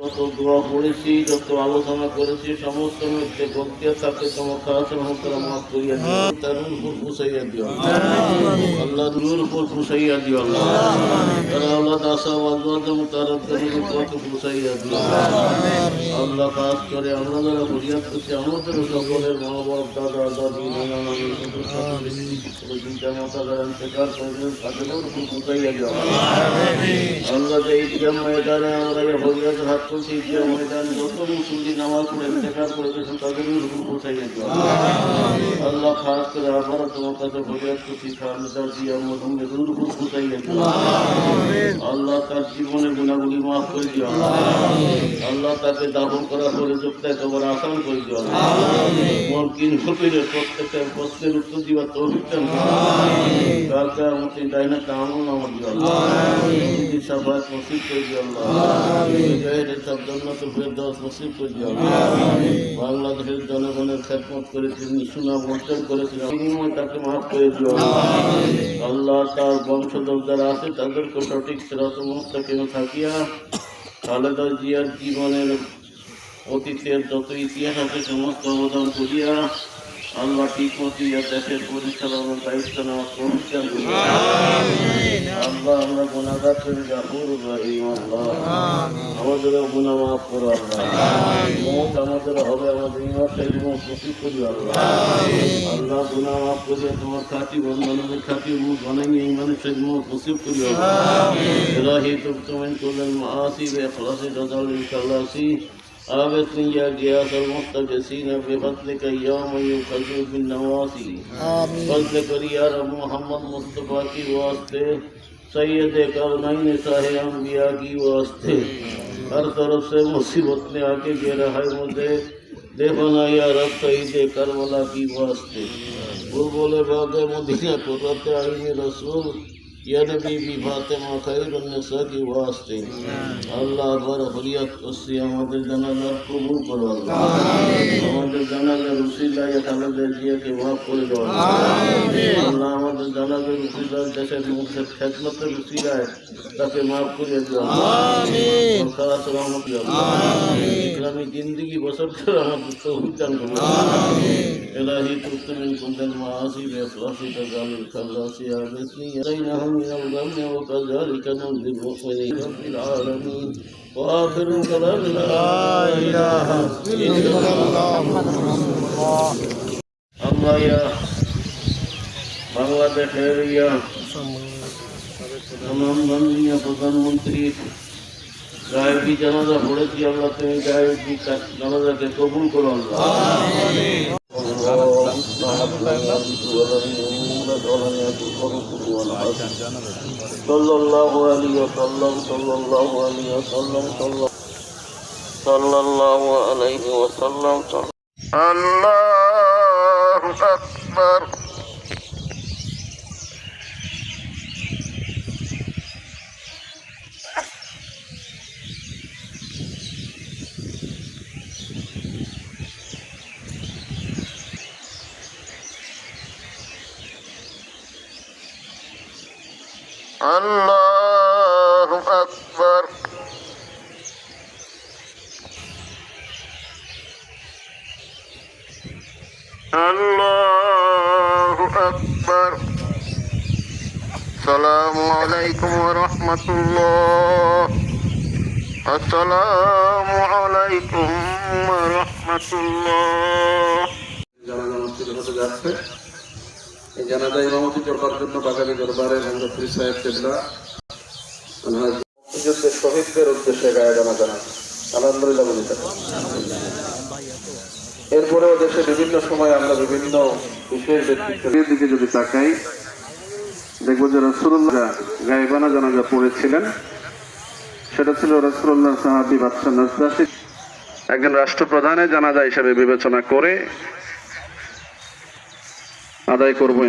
যত দোয়া পড়েছি, যত আলোচনা করেছি, সমস্ত মধ্যে বলতে থাকে তোমার কাছে মোহতারাম মাফ করিয়া দিও, তার উপর পুষাইয়া দিও আল্লাহ, নূর উপর পুষাইয়া দিও আল্লাহ, তারা আল্লাহ দাসা বাজবাদম তার কত পুষাইয়া দিও আল্লাহ। কাজ করে আমরা যারা ফরিয়াদ করছি, আমাদের সকলের মা বাপ, দাদা দাদি, নানা নানি, চিন্তা মাতা যারা ইন্তেকার করেছেন তাদেরও উপর পুষাইয়া দিও আল্লাহ। যে ঈদগাহ ময়দানে আমরা ফরিয়াদ হাত করছি, ঈদগাহ ময়দানে যত মুসল্লি নামাজ পড়ে ইন্তেকার করে গেছেন তাদেরও উপর পুষাইয়া দিও আল্লাহ। খাস করে আমরা তোমার কাছে ফরিয়াদ করছি, খালেদা জিয়া মরহুমের উপর পুষাইয়া দিও আল্লাহ। তার জীবনে গুণাগুলি মাফ করে দিও আল্লাহ। তাকে দাফন করা করে যোগটা তোমার আসান করে দিও মনকিন ফকিরের প্রত্যেকটা প্রশ্নের উত্তর দিবার তৌফিক দান কালকে আমাকে ডাইনা কামল নামা দিও সাফাত নসিব করে দিও সব জান্নাতুল ফেরদাউস নসিব করে দিও বাংলাদেশের জনগণের খেদমত করেছেন, সুনাম অর্জন করেছেন, বিনিময় তাকে মাফ করে দিও আল্লাহ। তার বংশধর যারা আছে তাদেরকে সঠিক সিরাত মুস্তাকিম থাকিয়া খালেদা জিয়ার জীবনের অতীতের যত ইতিহাস আছে সমস্ত অবদান করিয়া আল্লাহ ঠিক মতো দেশের পরিচালনার দায়িত্ব নেওয়ার প্রতিষ্ঠান করি আল্লাহ। আমরা গুনাহগার করে গাফুর রহিম আল্লাহ, আমাদেরও গুনাহ মাফ করো আল্লাহ। মত আমাদের হবে, আমাদের ইমানটা জীবন নসিব করি আল্লাহ। আল্লাহ গুনাহ মাফ করিয়া তোমার খাঁটি বন্ধনের খাঁটি মুখ বানাইয়ে ইমানের সেই মুখ নসিব করি আল্লাহ। ইলাহি তুবতুমিন কুল্লাল মাআসি বিইখলাসি তাজাল্লি খালাসি آبتني يا غياث المستغيثين بفضلك يا من ينقذ بالنواسي فضلك يا رب محمد مصطفیٰ کی واسطے سید کونین صاحب انبیاء کی واسطے ہر طرف سے مصیبت میں آ کے گھیرا ہے مجھے دیکھنا یا رب شہید کربلا کی واسطے وہ بولے باغ مدینہ قرۃ عین رسول یا نبی بی ফাতেমা খায়রুন নিসা কি ওয়াস্তে আল্লাহ আকবার। ফরিয়াদ করছি আমাদের জানাজার কবুল করো আল্লাহ। আমাদের জানাজার উসিলায় খালেদা জিয়াকে মাফ করে দাও আল্লাহ। আমাদের জানাজার উসিলায় দেশের মুখের খেদমতের উসিলায় তাকে মাফ করে দাও আমিন। খাস রহমত ইসলামী জিন্দেগি বসর করে আমাদের তৌফিক দান করো আমিন। ইলাহি তুবতুমিন কুল্লাল মাআসি বিইখলাসি তাজাল্লি খালাসি আবসনি বাইনাহুম من الغم وكذلك ننجي المؤمنين رب العالمين وآخر كلام لا إله إلا الله الله يا বাংলাদেশের সম্মাননীয় প্রধানমন্ত্রী গায়েবী জানাজা পড়েছি আল্লাহ, তুমি গায়েবী জানাজাকে কবুল করো আল্লাহ। সাল্লাল্লাহু আলাইহি ওয়াসাল্লাম সাল্লাল্লাহু আলাইহি ওয়াসাল্লাম সাল্লাল্লাহু আলাইহি ওয়াসাল্লাম। আল্লাহু আকবার। আল্লাহু আকবার। আল্লাহু আকবার। আসসালামু আলাইকুম ওয়া রাহমাতুল্লাহ। আসসালামু আলাইকুম ওয়া রাহমাতুল্লাহ। জানাজা মসজিদে হতে যাচ্ছে। এই জানাজা ইমামতি করবার জন্য বাগানী দরবারের হযরত সাহেব কেবলা যুদ্ধের শহীদদের উদ্দেশ্যে গায়ে জানাজা আলহামদুলিল্লাহ বলি। এরপরেও দেশে বিভিন্ন সময় আমরা বিভিন্ন বিশেষ ব্যক্তিত্বের দিকে যদি তাকাই দেখবো যে রাসূলুল্লাহ গায়েবানা জানাজা পড়েছিলেন। সেটা ছিল রাসূলুল্লাহ সাহাবী বাদশা নাজদাশি একজন রাষ্ট্রপ্রধানের জানাজা হিসেবে বিবেচনা করে আদায় করবো।